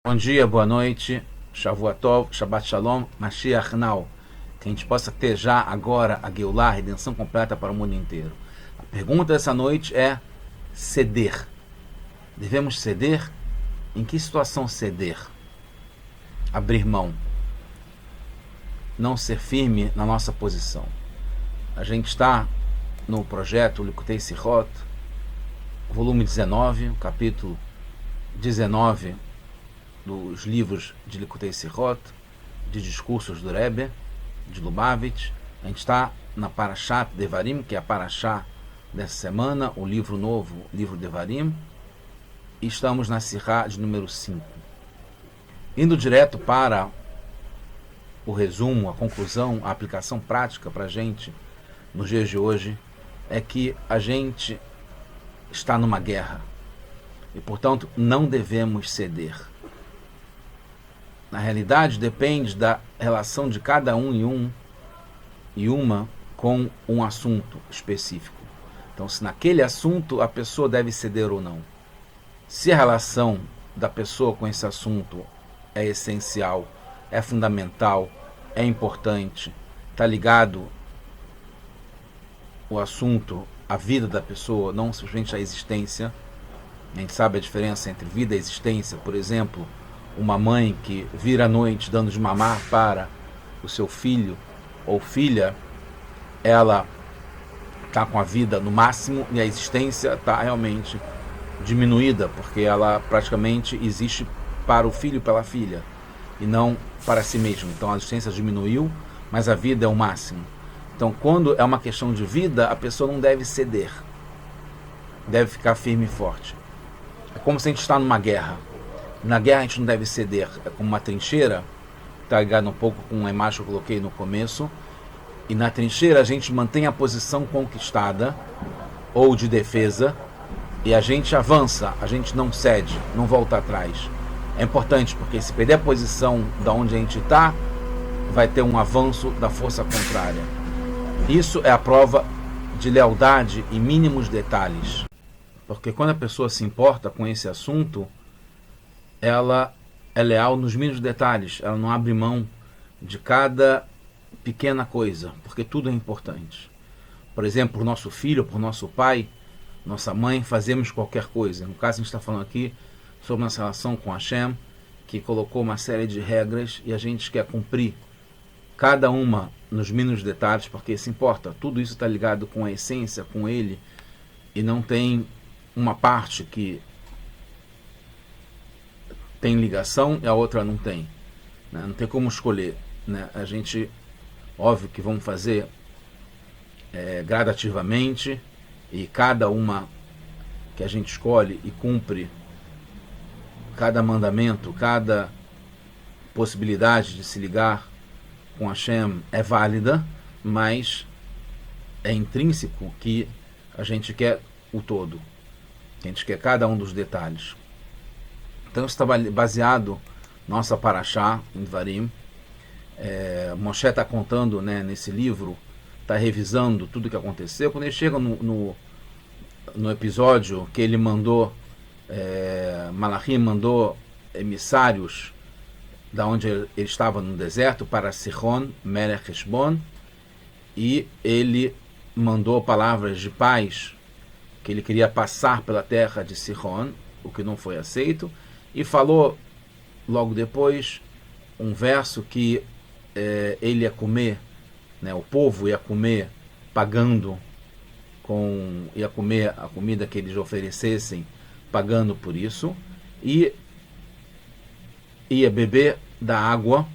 Bom dia, boa noite, Shavua Tov, Shabbat Shalom, Mashiach Now. Que a gente possa ter já agora a Geulah, a redenção completa para o mundo inteiro. A pergunta dessa noite é ceder. Devemos ceder? Em que situação ceder? Abrir mão. Não ser firme na nossa posição. A gente está no projeto Likutei Sichot, volume 19, capítulo 19 dos livros de Likutei Sichot, de discursos do Rebbe, de Lubavitch. A gente está na Parashat Devarim, que é a Parashá dessa semana, o livro novo, livro Devarim, e estamos na Sirá de número 5. Indo direto para o resumo, a conclusão, a aplicação prática para a gente nos dias de hoje, é que a gente está numa guerra e, portanto, não devemos ceder. Na realidade, depende da relação de cada um e uma com um assunto específico. Então, se naquele assunto a pessoa deve ceder ou não. Se a relação da pessoa com esse assunto é essencial, é fundamental, é importante, está ligado o assunto à vida da pessoa, não simplesmente à existência. A gente sabe a diferença entre vida e existência. Por exemplo, uma mãe que vira à noite dando de mamar para o seu filho ou filha, ela está com a vida no máximo e a existência está realmente diminuída, porque ela praticamente existe para o filho e pela filha e não para si mesma. Então a existência diminuiu, mas a vida é o máximo. Então, quando é uma questão de vida, a pessoa não deve ceder, deve ficar firme e forte. É como se a gente está numa guerra. Na guerra a gente não deve ceder, é como uma trincheira, está ligado um pouco com uma imagem que eu coloquei no começo, e na trincheira a gente mantém a posição conquistada ou de defesa e a gente avança, a gente não cede, não volta atrás. É importante porque se perder a posição da onde a gente está, vai ter um avanço da força contrária. Isso é a prova de lealdade em mínimos detalhes, porque quando a pessoa se importa com esse assunto, ela é leal nos mínimos detalhes, ela não abre mão de cada pequena coisa, porque tudo é importante. Por exemplo, por nosso filho, por nosso pai, nossa mãe, fazemos qualquer coisa. No caso, a gente está falando aqui sobre nossa relação com Hashem, que colocou uma série de regras e a gente quer cumprir cada uma nos mínimos detalhes, porque se importa. Tudo isso está ligado com a essência, com ele, e não tem uma parte que tem ligação e a outra não tem, né? Não tem como escolher, né? A gente, óbvio que vamos fazer gradativamente, e cada uma que a gente escolhe e cumpre, cada mandamento, cada possibilidade de se ligar com Hashem é válida, mas é intrínseco que a gente quer o todo, a gente quer cada um dos detalhes. Então isso está baseado nossa Parashá em Devarim. Moshe está contando, né, nesse livro, está revisando tudo o que aconteceu. Quando ele chega no episódio que ele mandou, Malachim mandou emissários da onde ele estava no deserto para Sihon, Melech Heshbon, e ele mandou palavras de paz, que ele queria passar pela terra de Sihon, o que não foi aceito, e falou logo depois um verso que ele ia comer, né, o povo ia comer pagando ia comer a comida que eles oferecessem pagando por isso, e ia beber da água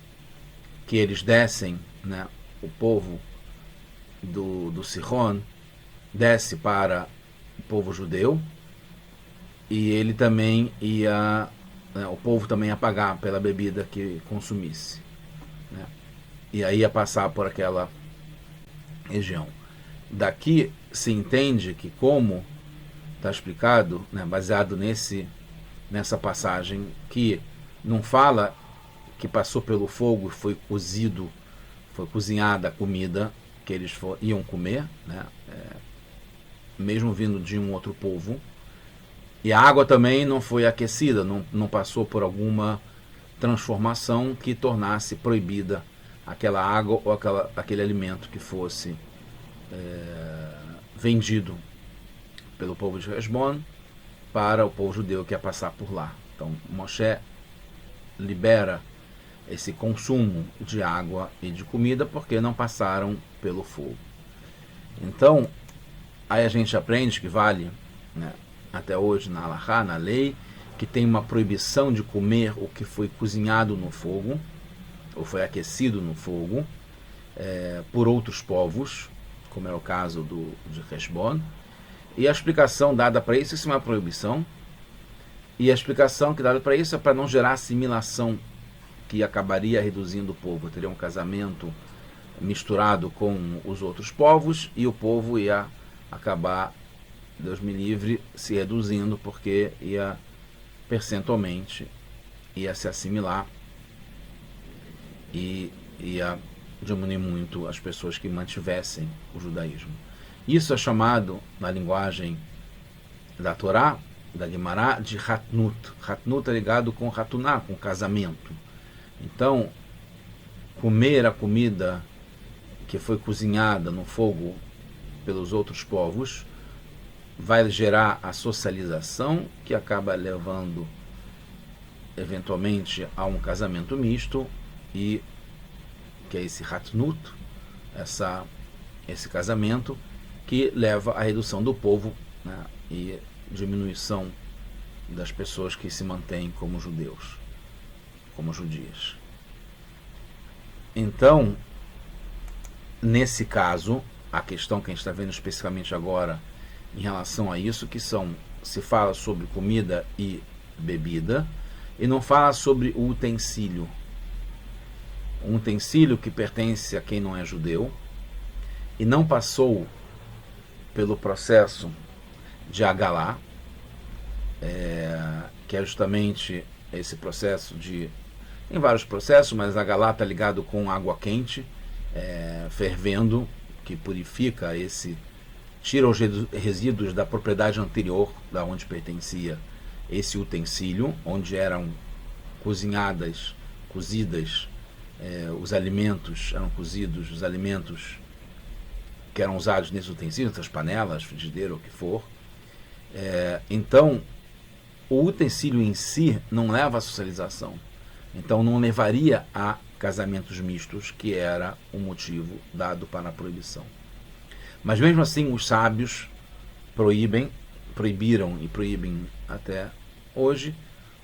que eles dessem, né, o povo do Sihon desce para o povo judeu, e ele também ia, né, o povo também ia pagar pela bebida que consumisse, né, e aí ia passar por aquela região. Daqui se entende que, como está explicado, né, baseado nessa passagem, que não fala que passou pelo fogo e foi cozinhada a comida que eles iam comer, né, mesmo vindo de um outro povo, e a água também não foi aquecida, não passou por alguma transformação que tornasse proibida aquela água ou aquele alimento que fosse vendido pelo povo de Heshbon para o povo judeu que ia passar por lá. Então Moshe libera esse consumo de água e de comida porque não passaram pelo fogo. Então, aí a gente aprende que vale, né, até hoje na Halachá, na lei, que tem uma proibição de comer o que foi cozinhado no fogo, ou foi aquecido no fogo, por outros povos, como é o caso de Heshbon. E a explicação dada para isso é uma proibição, e a explicação que dada para isso é para não gerar assimilação, que acabaria reduzindo o povo. Teria um casamento misturado com os outros povos, e o povo ia acabar, Deus me livre, se reduzindo, porque ia percentualmente ia se assimilar e ia diminuir muito as pessoas que mantivessem o judaísmo. Isso é chamado, na linguagem da Torá, da Guemará, de Hatnut. Hatnut é ligado com Hatuná, com casamento. Então, comer a comida que foi cozinhada no fogo pelos outros povos vai gerar a socialização, que acaba levando eventualmente a um casamento misto, e que é esse Hatnut, esse casamento que leva à redução do povo, né, e diminuição das pessoas que se mantêm como judeus, como judias. Então, nesse caso, a questão que a gente está vendo especificamente agora em relação a isso, que se fala sobre comida e bebida, e não fala sobre o utensílio. Um utensílio que pertence a quem não é judeu e não passou pelo processo de Agalá, que é justamente esse processo tem vários processos, mas Agalá está ligado com água quente, fervendo, que purifica tira os resíduos da propriedade anterior, da onde pertencia esse utensílio, onde eram cozidas, os alimentos eram cozidos, os alimentos que eram usados nesses utensílios, nessas panelas, frigideira, ou o que for. Então, o utensílio em si não leva à socialização. Então, não levaria a casamentos mistos, que era o motivo dado para a proibição. Mas mesmo assim, os sábios proibiram e proíbem até hoje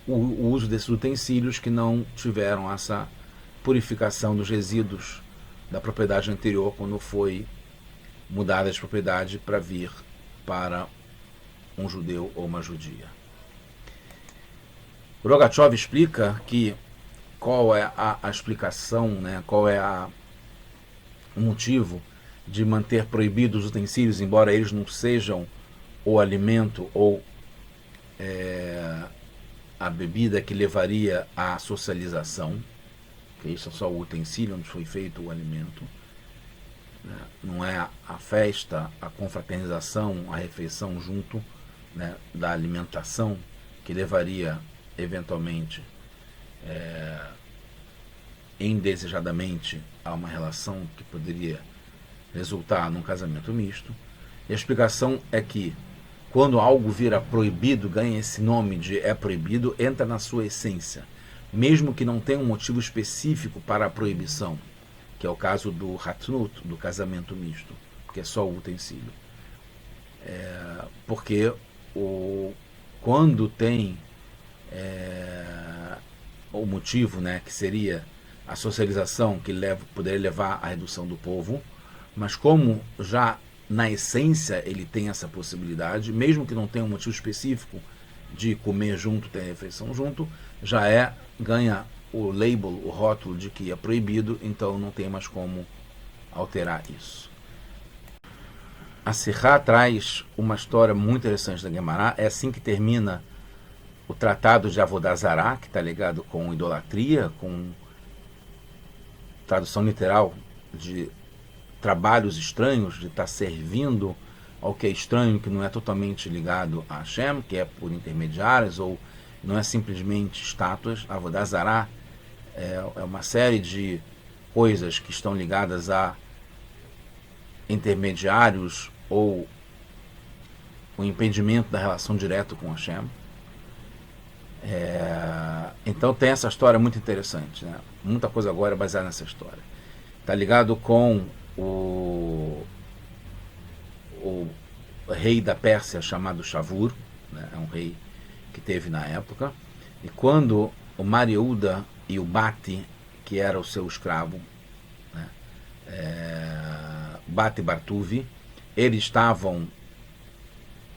o uso desses utensílios que não tiveram essa purificação dos resíduos da propriedade anterior, quando foi mudada de propriedade para vir para um judeu ou uma judia. Rogatchov explica que qual é a explicação, né, qual é o motivo de manter proibidos os utensílios, embora eles não sejam o alimento ou a bebida que levaria à socialização, que isso é só o utensílio onde foi feito o alimento, né? Não é a festa, a confraternização, a refeição junto, né, da alimentação, que levaria eventualmente indesejadamente a uma relação que poderia resultar num casamento misto. E a explicação é que quando algo vira proibido, ganha esse nome de proibido, entra na sua essência, mesmo que não tenha um motivo específico para a proibição, que é o caso do Hatnut, do casamento misto, que é só o utensílio. Porque quando tem o motivo, né, que seria a socialização, que poderia levar à redução do povo, mas como já na essência ele tem essa possibilidade, mesmo que não tenha um motivo específico de comer junto, ter refeição junto, já ganha o label, o rótulo de que é proibido, então não tem mais como alterar isso. A Sihá traz uma história muito interessante da Guemará. É assim que termina o tratado de Avodah Zará, que está ligado com idolatria, com tradução literal de trabalhos estranhos, de estar servindo ao que é estranho, que não é totalmente ligado a Hashem, que é por intermediários, ou não é simplesmente estátuas. Avodah Zará é uma série de coisas que estão ligadas a intermediários ou o impedimento da relação direta com Hashem. Então tem essa história muito interessante, né? Muita coisa agora é baseada nessa história. Está ligado com o rei da Pérsia chamado Shavur, né? É um rei que teve na época. E quando o Mar Yehuda e o Bati, que era o seu escravo, né? Bati Bartuvi, eles estavam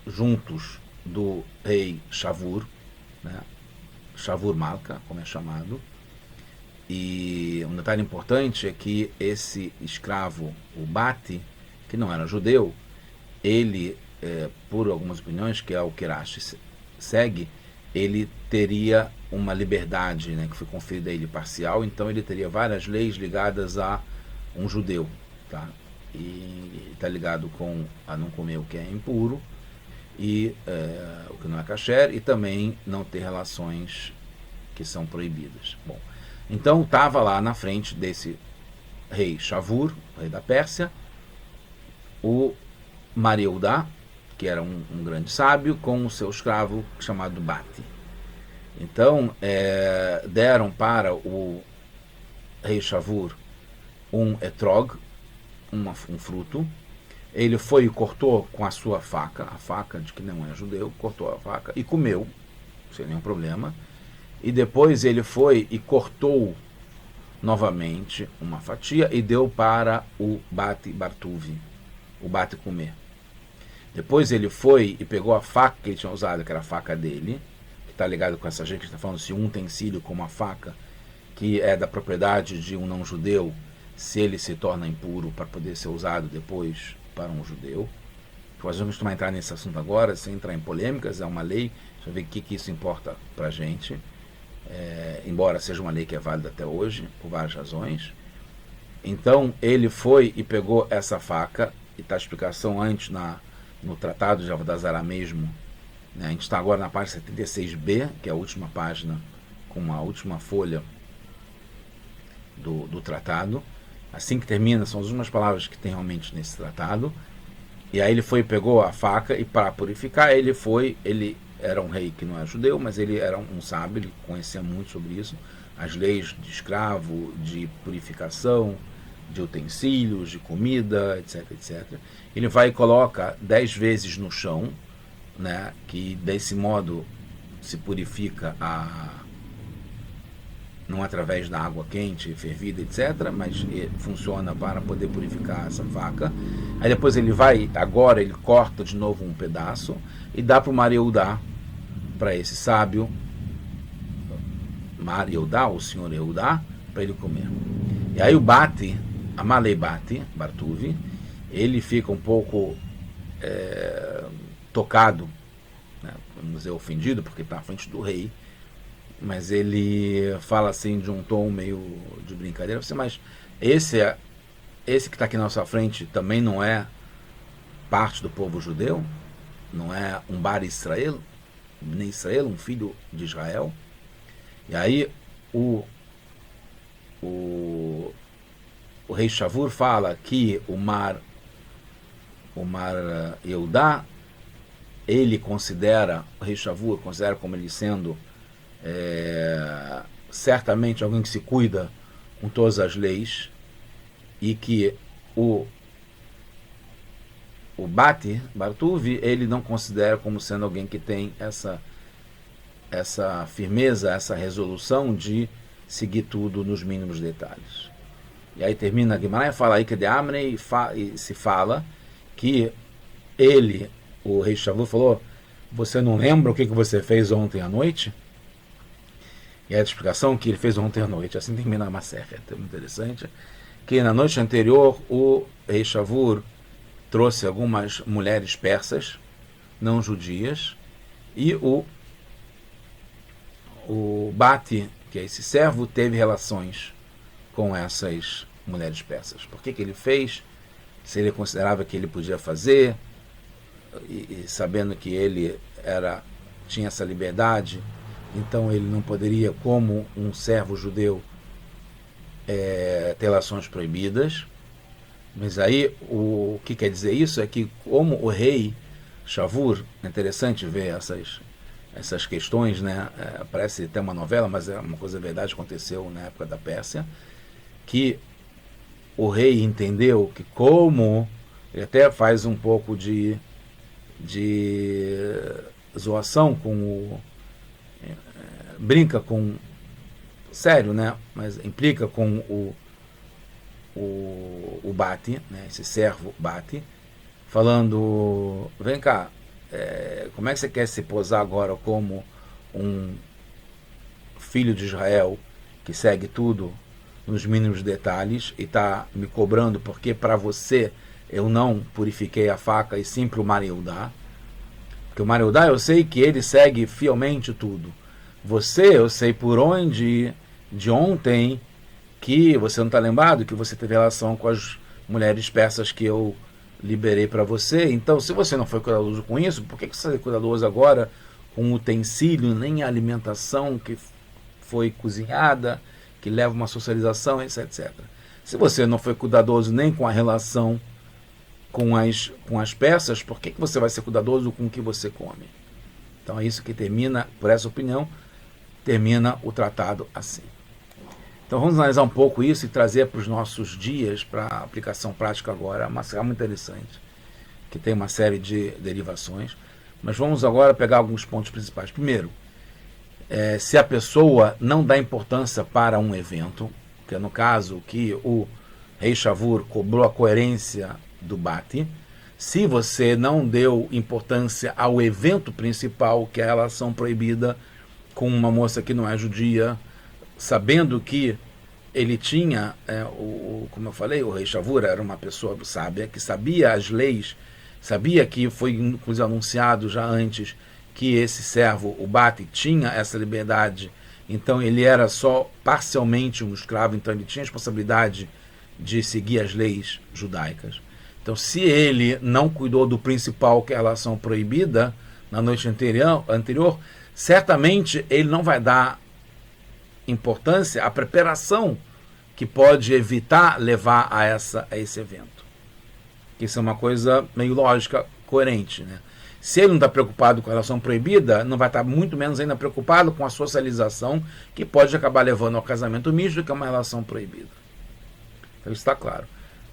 juntos do rei Shavur, né? Shavur Malka, como é chamado. E um detalhe importante é que esse escravo, o Bati, que não era judeu, ele, por algumas opiniões, que é o que Rashi segue, ele teria uma liberdade, né, que foi conferida a ele parcial, então ele teria várias leis ligadas a um judeu, tá? E está ligado com a não comer o que é impuro, e o que não é kasher, e também não ter relações que são proibidas. Bom, então estava lá na frente desse rei Shavur, rei da Pérsia, o Mar Yehuda, que era um grande sábio, com o seu escravo chamado Bati. Então deram para o rei Shavur um etrog, um fruto. Ele foi e cortou com a sua faca, a faca de que não é judeu, cortou a faca e comeu, sem nenhum problema. E depois ele foi e cortou novamente uma fatia e deu para o Bati Bartuvi, o Bati comer. Depois ele foi e pegou a faca que ele tinha usado, que era a faca dele, que está ligado com essa gente que está falando se um utensílio como a faca, que é da propriedade de um não-judeu, se ele se torna impuro para poder ser usado depois para um judeu. Nós vamos costumar entrar nesse assunto agora, sem entrar em polêmicas, é uma lei, deixa eu ver o que isso importa para a gente. Embora seja uma lei que é válida até hoje, por várias razões. Então ele foi e pegou essa faca, e está a explicação antes no Tratado de Avodah Zarah mesmo, né? A gente está agora na página 76b, que é a última página, com a última folha do tratado. Assim que termina, são as últimas palavras que tem realmente nesse tratado. E aí ele foi e pegou a faca, e para purificar ele era um rei que não era judeu, mas ele era um sábio, ele conhecia muito sobre isso, as leis de escravo, de purificação, de utensílios, de comida, etc, etc. Ele vai e coloca 10 vezes no chão, né, que desse modo se purifica não através da água quente, fervida, etc., mas funciona para poder purificar essa faca. Aí depois agora ele corta de novo um pedaço e dá para o Mar Yehuda, para esse sábio, Mar Yehuda, o senhor Yehuda, para ele comer. E aí o Bati, Amalei Bati, Bartuvi, ele fica um pouco tocado, né, vamos dizer, ofendido, porque está à frente do rei, mas ele fala assim de um tom meio de brincadeira, mas esse que está aqui na nossa frente também não é parte do povo judeu? Não é um Bar Israel? Nem Israel, um filho de Israel? E aí o rei Shavur fala que o Mar Yehuda, o rei Shavur considera como ele sendo certamente alguém que se cuida com todas as leis, e que o Bati Bartuvi ele não considera como sendo alguém que tem essa firmeza, essa resolução de seguir tudo nos mínimos detalhes. E aí termina a Guimarães, fala aí que de Amnei, e se fala que o rei Shavur falou: você não lembra o que você fez ontem à noite? E a explicação que ele fez ontem à noite, assim termina a Masechet, é muito interessante, que na noite anterior o rei Shavur trouxe algumas mulheres persas, não judias, e o Bati, que é esse servo, teve relações com essas mulheres persas. Por que ele fez? Se ele considerava que ele podia fazer, e sabendo que ele tinha essa liberdade, então ele não poderia, como um servo judeu, ter relações proibidas. Mas aí o que quer dizer isso é que, como o rei Shavur, é interessante ver essas questões, né? Parece até uma novela, mas é uma coisa verdade, aconteceu na época da Pérsia, que o rei entendeu que, como ele até faz um pouco de zoação com brinca com, sério, né? Mas implica com o Bati, né? Esse servo Bati, falando: vem cá, como é que você quer se posar agora como um filho de Israel que segue tudo nos mínimos detalhes e está me cobrando porque para você eu não purifiquei a faca e sim para o Mariudá? Porque o Mariudá eu sei que ele segue fielmente tudo. Você, eu sei por onde, de ontem, que você não está lembrado, que você teve relação com as mulheres persas que eu liberei para você. Então, se você não foi cuidadoso com isso, por que você é cuidadoso agora com o utensílio, nem a alimentação que foi cozinhada, que leva uma socialização, etc. Se você não foi cuidadoso nem com a relação com as peças, por que você vai ser cuidadoso com o que você come? Então é isso que termina, por essa opinião, termina o tratado assim. Então vamos analisar um pouco isso e trazer para os nossos dias, para a aplicação prática agora, uma série muito interessante, que tem uma série de derivações, mas vamos agora pegar alguns pontos principais. Primeiro, se a pessoa não dá importância para um evento, que é no caso que o rei Shavur cobrou a coerência do Bati, se você não deu importância ao evento principal, que é a relação proibida com uma moça que não é judia, sabendo que ele tinha, como eu falei, o rei Shavur era uma pessoa sábia, que sabia as leis, sabia que foi inclusive anunciado já antes que esse servo, o Bati, tinha essa liberdade, então ele era só parcialmente um escravo, então ele tinha a responsabilidade de seguir as leis judaicas. Então, se ele não cuidou do principal, que é a relação proibida, na noite anterior, certamente ele não vai dar importância à preparação que pode evitar levar a esse evento. Isso é uma coisa meio lógica, coerente, né? Se ele não está preocupado com a relação proibida, não vai estar muito menos ainda preocupado com a socialização, que pode acabar levando ao casamento misto, que é uma relação proibida. Então isso está claro.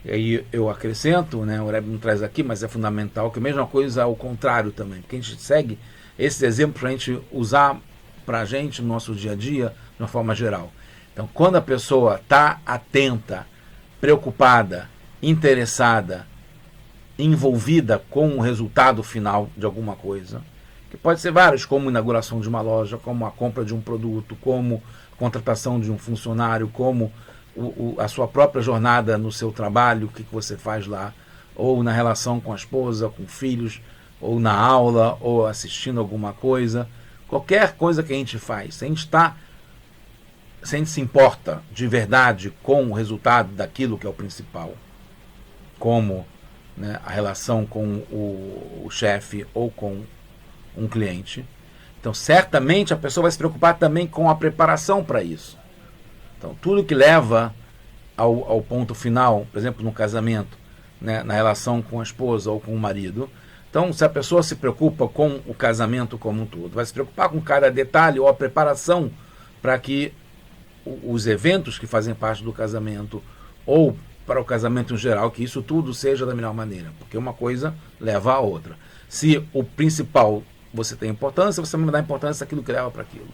E aí eu acrescento, né, o Rebbe não traz aqui, mas é fundamental, que a mesma coisa é o contrário também, porque a gente segue esses exemplos para a gente usar para a gente no nosso dia a dia, de uma forma geral. Então, quando a pessoa está atenta, preocupada, interessada, envolvida com o resultado final de alguma coisa, que pode ser vários, como a inauguração de uma loja, como a compra de um produto, como a contratação de um funcionário, como a sua própria jornada no seu trabalho, o que você faz lá, ou na relação com a esposa, com filhos, ou na aula, ou assistindo alguma coisa, qualquer coisa que a gente faz, se a gente se importa de verdade com o resultado daquilo que é o principal, como, né, a relação com o chefe ou com um cliente, então certamente a pessoa vai se preocupar também com a preparação para isso. Então, tudo que leva ao ponto final, por exemplo, no casamento, né, na relação com a esposa ou com o marido. Então, se a pessoa se preocupa com o casamento como um todo, vai se preocupar com cada detalhe ou a preparação para que os eventos que fazem parte do casamento ou para o casamento em geral, que isso tudo seja da melhor maneira, porque uma coisa leva a outra. Se o principal você tem importância, você vai dar importância àquilo que leva para aquilo.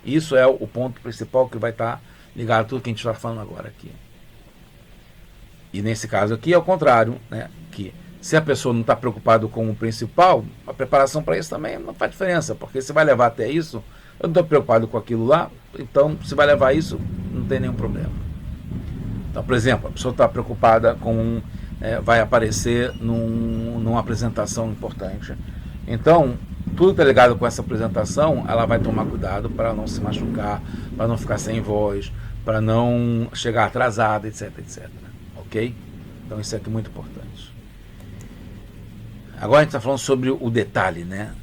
Isso é o ponto principal que vai estar ligado a tudo que a gente está falando agora aqui. E nesse caso aqui é o contrário, né? Que se a pessoa não está preocupada com o principal, a preparação para isso também não faz diferença, porque se vai levar até isso, eu não estou preocupado com aquilo lá, então se vai levar isso, não tem nenhum problema. Então, por exemplo, a pessoa está preocupada com vai aparecer numa apresentação importante. Então, tudo que está ligado com essa apresentação, ela vai tomar cuidado para não se machucar, para não ficar sem voz, para não chegar atrasada, etc, etc. Ok? Então isso aqui é muito importante. Agora a gente está falando sobre o detalhe, né?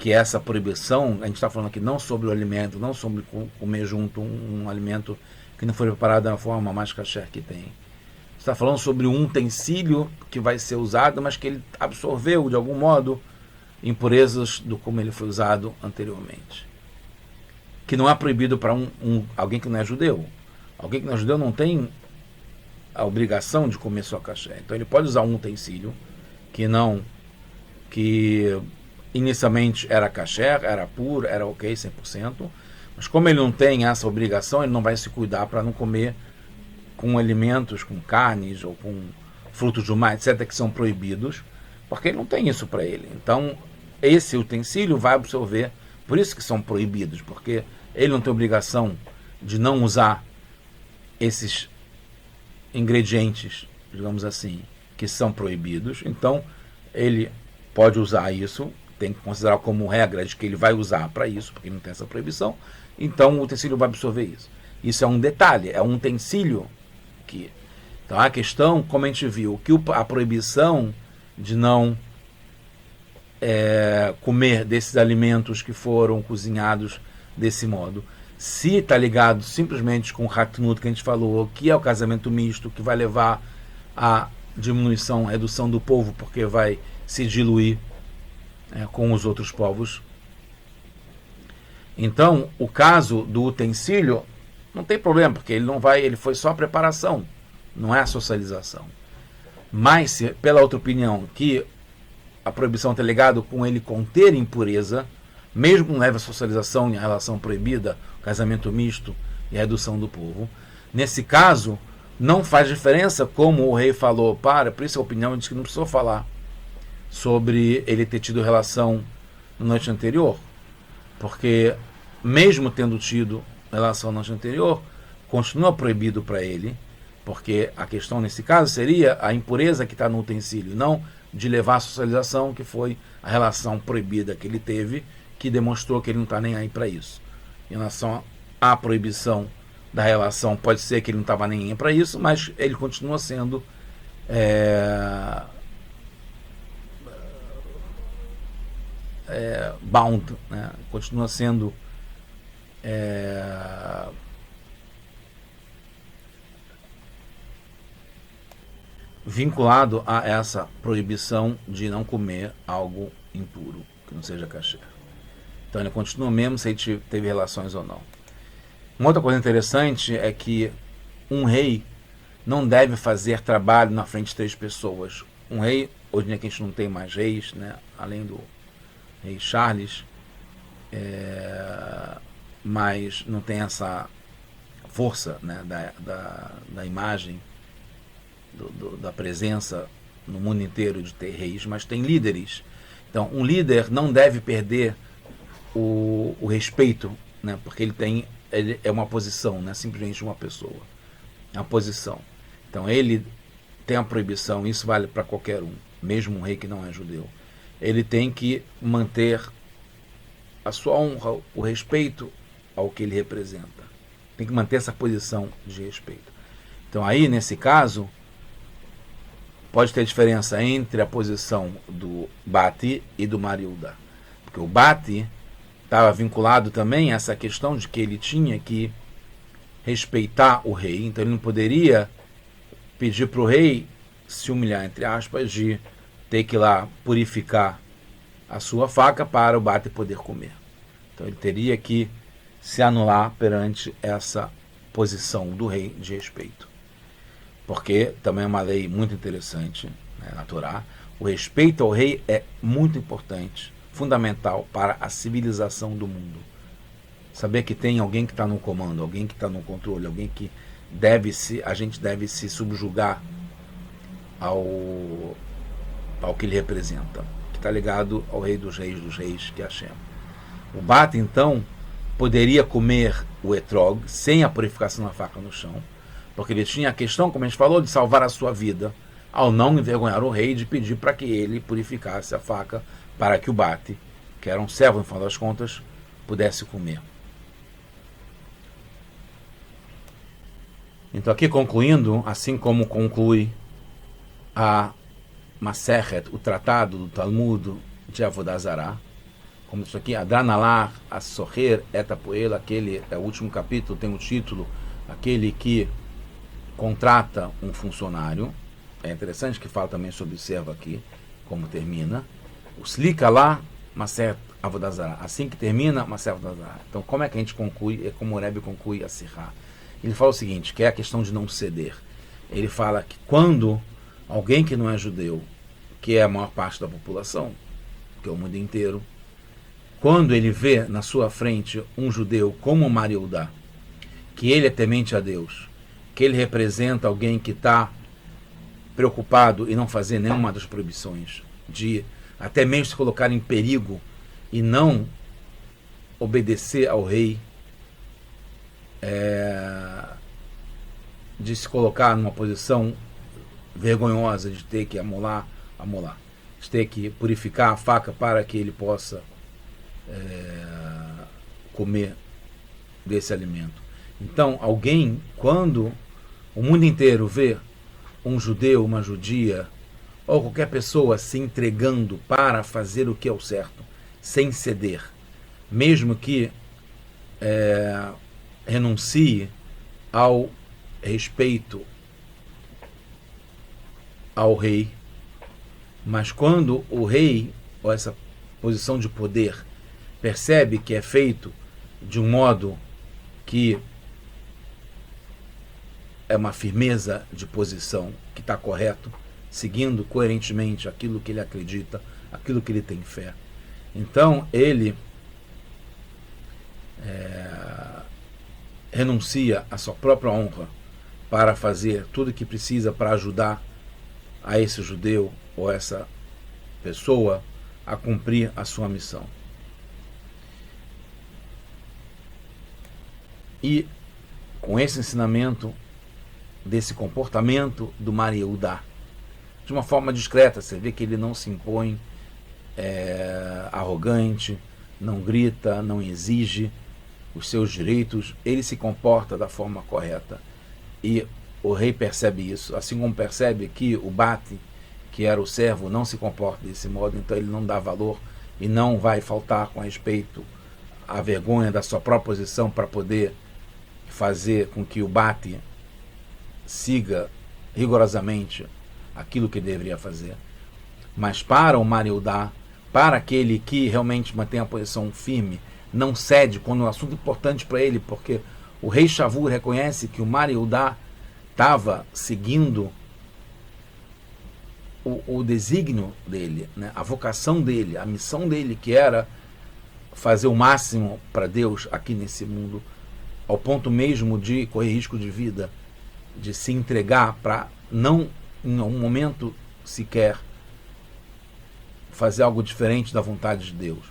que essa proibição, a gente está falando aqui não sobre o alimento, não sobre comer junto um alimento que não foi preparado da forma mais kasher que tem. Está falando sobre um utensílio que vai ser usado, mas que ele absorveu de algum modo impurezas do como ele foi usado anteriormente. Que não é proibido para alguém que não é judeu. Alguém que não é judeu não tem a obrigação de comer só kasher. Então ele pode usar um utensílio que inicialmente era kasher, era puro, era ok 100%, mas como ele não tem essa obrigação, ele não vai se cuidar para não comer com alimentos, com carnes ou com frutos do mar, etc., que são proibidos, porque ele não tem isso para ele. Então, esse utensílio vai absorver, por isso que são proibidos, porque ele não tem obrigação de não usar esses ingredientes, digamos assim, que são proibidos. Então, ele pode usar isso, tem que considerar como regra de que ele vai usar para isso, porque não tem essa proibição. Então, o utensílio vai absorver isso. Isso é um detalhe, é um utensílio que... Então, a questão, como a gente viu, que a proibição de não comer desses alimentos que foram cozinhados desse modo, se está ligado simplesmente com o hatnut que a gente falou, que é o casamento misto, que vai levar a diminuição, redução do povo, porque vai se diluir com os outros povos. Então, o caso do utensílio não tem problema, porque ele foi só a preparação, não é a socialização. Mas, se, pela outra opinião, que a proibição está ligada com ele conter impureza, mesmo que não leve a socialização e a relação proibida, o casamento misto e a redução do povo, nesse caso, não faz diferença, como o rei falou, por isso a opinião diz que não precisou falar sobre ele ter tido relação na noite anterior, porque mesmo tendo tido relação na noite anterior, continua proibido para ele, porque a questão nesse caso seria a impureza que está no utensílio, não de levar a socialização, que foi a relação proibida que ele teve, que demonstrou que ele não está nem aí para isso. Em relação à proibição da relação, pode ser que ele não estava nem aí para isso, mas ele continua sendo bound, né? Continua sendo vinculado a essa proibição de não comer algo impuro, que não seja kasher. Então ele continua mesmo se ele teve relações ou não. Uma outra coisa interessante é que um rei não deve fazer trabalho na frente de 3 pessoas. Um rei, hoje em dia que a gente não tem mais reis, né, além do rei Charles, mas não tem essa força, né, da imagem, da presença no mundo inteiro de ter reis, mas tem líderes. Então, um líder não deve perder o respeito, né, porque ele é uma posição, não é simplesmente uma pessoa. É uma posição. Então, ele tem a proibição, isso vale para qualquer um, mesmo um rei que não é judeu. Ele tem que manter a sua honra, o respeito ao que ele representa. Tem que manter essa posição de respeito. Então, aí, nesse caso, pode ter diferença entre a posição do Bati e do Mariuda. Porque o Bati estava vinculado também a essa questão de que ele tinha que respeitar o rei, então ele não poderia pedir para o rei se humilhar, entre aspas, de ter que ir lá purificar a sua faca para o Bati poder comer. Então ele teria que se anular perante essa posição do rei de respeito. Porque também é uma lei muito interessante, né, na Torá. O respeito ao rei é muito importante, fundamental para a civilização do mundo. Saber que tem alguém que está no comando, alguém que está no controle, alguém que a gente deve se subjugar ao que ele representa, que está ligado ao rei dos reis, que é Hashem. O Bata, então, poderia comer o etrog sem a purificação da faca no chão, porque ele tinha a questão, como a gente falou, de salvar a sua vida, ao não envergonhar o rei, de pedir para que ele purificasse a faca, para que o Bate, que era um servo, no final das contas, pudesse comer. Então, aqui concluindo, assim como conclui a Masechet, o tratado do Talmud de Avodah Zará, como isso aqui, Adranalar, a Sorrer, Etapoela, aquele, é o último capítulo, tem o título, aquele que contrata um funcionário. É interessante que fala também sobre o servo aqui, como termina. O Slika lá, Maser Avodazara. Assim que termina, Maser Avodazara. Então, como é que a gente conclui? É como o Rebbe conclui a Sirá. Ele fala o seguinte, que é a questão de não ceder. Ele fala que quando alguém que não é judeu, que é a maior parte da população, que é o mundo inteiro, quando ele vê na sua frente um judeu como Mariudá, que ele é temente a Deus, que ele representa alguém que está preocupado em não fazer nenhuma das proibições, de até mesmo se colocar em perigo e não obedecer ao rei, de se colocar numa posição vergonhosa de ter que amolar, de ter que purificar a faca para que ele possa comer desse alimento. Então, alguém, quando o mundo inteiro vê um judeu, uma judia, ou qualquer pessoa se entregando para fazer o que é o certo, sem ceder, mesmo que renuncie ao respeito ao rei, mas quando o rei, ou essa posição de poder, percebe que é feito de um modo que é uma firmeza de posição, que está correto, seguindo coerentemente aquilo que ele acredita, aquilo que ele tem fé. Então ele renuncia à sua própria honra para fazer tudo o que precisa para ajudar a esse judeu ou essa pessoa a cumprir a sua missão. E com esse ensinamento desse comportamento do Mar Yehudá, de uma forma discreta, você vê que ele não se impõe arrogante, não grita, não exige os seus direitos, ele se comporta da forma correta. E o rei percebe isso, assim como percebe que o Bate, que era o servo, não se comporta desse modo, então ele não dá valor e não vai faltar com respeito à vergonha da sua própria posição para poder fazer com que o Bate siga rigorosamente aquilo que deveria fazer. Mas para o Mar Yehudá, para aquele que realmente mantém a posição firme, não cede quando é um assunto importante para ele, porque o rei Shavur reconhece que o Mar Yehudá estava seguindo o desígnio dele, né? A vocação dele, a missão dele, que era fazer o máximo para Deus aqui nesse mundo, ao ponto mesmo de correr risco de vida, de se entregar para não, em um momento sequer, fazer algo diferente da vontade de Deus.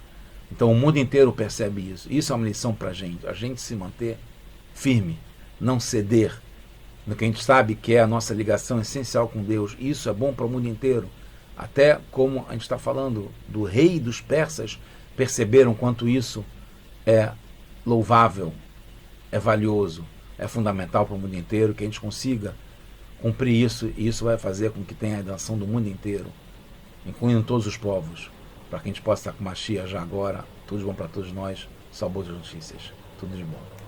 Então o mundo inteiro percebe isso. Isso é uma lição para a gente se manter firme, não ceder no que a gente sabe que é a nossa ligação essencial com Deus. Isso é bom para o mundo inteiro. Até como a gente está falando do rei dos persas, perceberam quanto isso é louvável, é valioso, é fundamental para o mundo inteiro, que a gente consiga cumprir isso, e isso vai fazer com que tenha a redenção do mundo inteiro, incluindo todos os povos, para que a gente possa estar com Mashiach já agora. Tudo de bom para todos nós, só boas notícias, tudo de bom.